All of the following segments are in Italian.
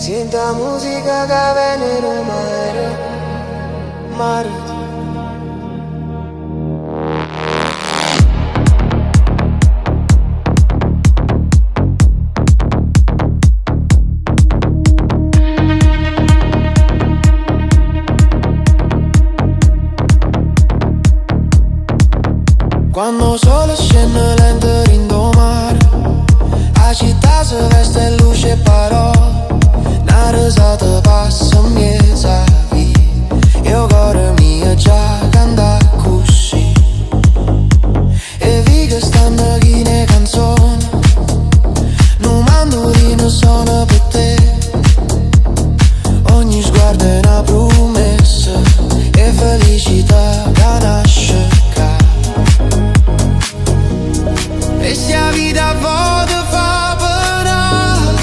Senta musica che viene nel mare. Quando sole scende lento rindomare, la città si veste in luce e parole, una risata passa in mezzo a via, e il cuore mio già canta così. E vi che stanno chi ne canzoni, non mandolino sono per te, ogni sguardo è una promessa, e felicità che nasce qua. E se la vita vuole fa penare,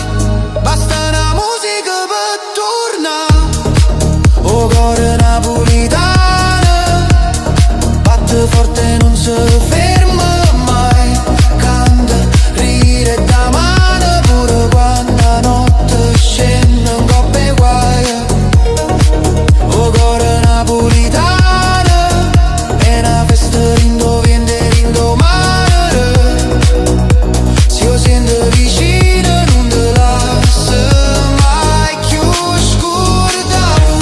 basta una musica per tornare. O cuore napolitano batte forte, non si ferma mai, canta, ride da mano pure quando la notte scende in coppe e guai. O cuore napolitano è una festa rindoviente rindomare. Vicino non te lascia mai più scordare.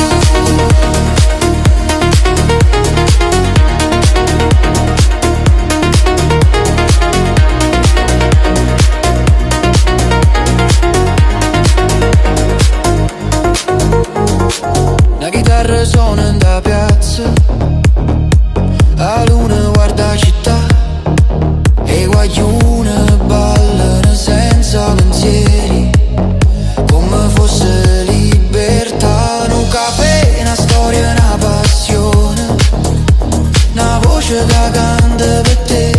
La chitarra suona in da piazza, la luna guarda la città, e i guaglioni ballano senza pensieri, come fosse libertà. Un caffè, una storia, una passione, una voce che canta per te,